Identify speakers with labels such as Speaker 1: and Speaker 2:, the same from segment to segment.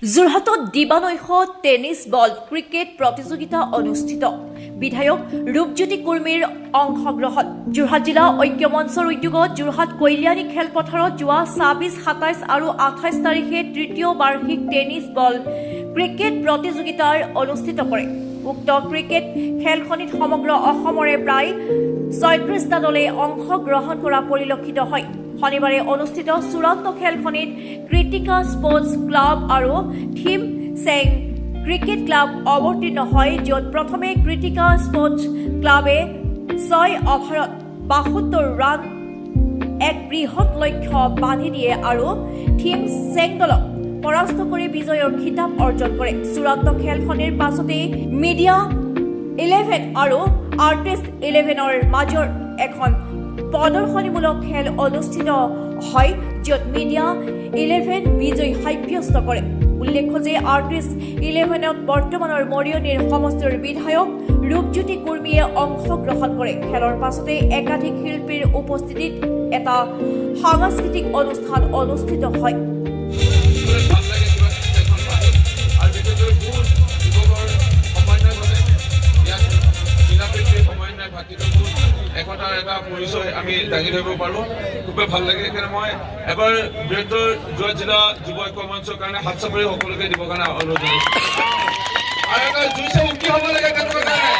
Speaker 1: যোৰহাটত দিবানৈশ tennis ball cricket প্ৰতিযোগিতা অনুষ্ঠিত। বিধায়ক ৰূপজ্যোতি কুৰ্মীৰ অংশগ্ৰহণ। যোৰহাট জিলা ঐক্য মঞ্চৰ উদ্যোগত যোৰহাট কল্যাণী খেলপথাৰত যোৱা ২৬, ২৭ আৰু ২৮ তাৰিখে তৃতীয় বাৰ্ষিক টেনিছ বল ক্ৰিকেট প্ৰতিযোগিতাৰ অনুষ্ঠিত কৰে। উক্ত ক্ৰিকেট খেলখনিত সমগ্ৰ অসমৰে প্ৰায় ৩৬টা দলে অংশগ্ৰহণ কৰা পৰিলক্ষিত হয়। শনিবাৰে অনুষ্ঠিত চূড়ান্ত খেলখনিত ক্ৰিটিকা স্পৰ্টছ ক্লাব আৰু থিম চেং ক্ৰিকেট ক্লাব অৱতীৰ্ণ হয়, য'ত প্ৰথমে ক্ৰিটিকা স্পৰ্টছ ক্লাবে ৬ অভাৰত ৭২ ৰান এক বৃহৎ লক্ষ্য বান্ধি দিয়ে আৰু থিম চেং দলক পৰাস্ত কৰি বিজয়ৰ খিতাপ অৰ্জন কৰে। চূড়ান্ত খেলখনিৰ পাছতে মিডিয়া 11 আৰু আৰ্টিষ্ট 11ৰ মাজৰ এখন প্ৰদৰ্শনীমূলক খেল অনুষ্ঠিত হয়, য'ত মিডিয়া 11 বিজয় সাব্যস্ত কৰে। উল্লেখ্য যে আৰ্টিষ্ট 11ত বৰ্তমানৰ মৰিয়নিৰ সমষ্টিৰ বিধায়ক ৰূপজ্যোতি কুৰ্মীয়ে অংশগ্ৰহণ কৰে। খেলৰ পাছতে একাধিক শিল্পীৰ উপস্থিতিত এটা সাংস্কৃতিক অনুষ্ঠান অনুষ্ঠিত হয়।
Speaker 2: একতাৰ এটা পৰিচয় আমি দাঙি ধৰিব পাৰোঁ, খুবেই ভাল লাগে। সেইকাৰণে মই এবাৰ বৃহত্তৰ যোৰহাট জিলা যুৱ ঐক্য মঞ্চৰ কাৰণে হাত চাপৰি সকলোকে দিবৰ কাৰণে অনুৰোধ জনাইছোঁ। আৰু এটা জুইছে উঠি হ'ব লাগে তেওঁলোকৰ কাৰণে।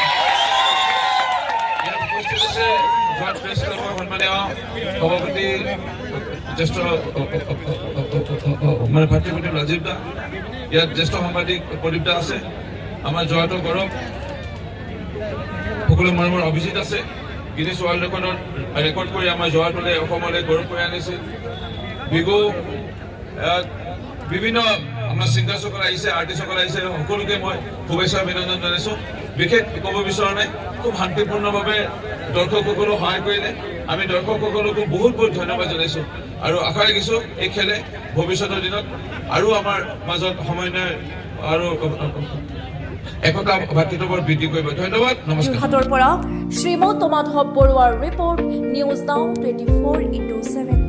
Speaker 2: ইয়াত উপস্থিত আছে যোৰহাট প্ৰেছ ক্লাবৰ সন্মানীয় সভাপতি জ্যেষ্ঠ ভাতৃপতি ৰাজীৱ দা, ইয়াত জ্যেষ্ঠ সাংবাদিক প্ৰদীপ দা আছে, আমাৰ যোৰহাটৰ গৌৰৱ সকলো মৰমৰ অভিজিত আছে। গিনিছ ৱৰ্ল্ড ৰেকৰ্ড কৰি আমাৰ যোৰহাটলৈ অসমলৈ গৌৰৱ কৰি আনিছিল। বিহু বিভিন্ন আমাৰ ছিংগাৰসকল আহিছে, আৰ্টিষ্টসকল আহিছে, সকলোকে মই শুভেচ্ছা অভিনন্দন জনাইছোঁ। বিশেষ ক'ব বিচৰা নাই, খুব শান্তিপূৰ্ণভাৱে দৰ্শকসকলক সহায় কৰিলে। আমি দৰ্শকসকলকো বহুত বহুত ধন্যবাদ জনাইছোঁ আৰু আশা ৰাখিছোঁ এই খেলে ভৱিষ্যতৰ দিনত আৰু আমাৰ মাজত সমন্বয় আৰু একতা ভাতৃত্ববোৰ বৃদ্ধি কৰিব। ধন্যবাদ, নমস্কাৰ।
Speaker 1: যোৰহাটৰ পৰা শ্ৰীমন্ত মাধৱ বৰুৱাৰ ৰিপৰ্ট, নিউজ নাও 24/7।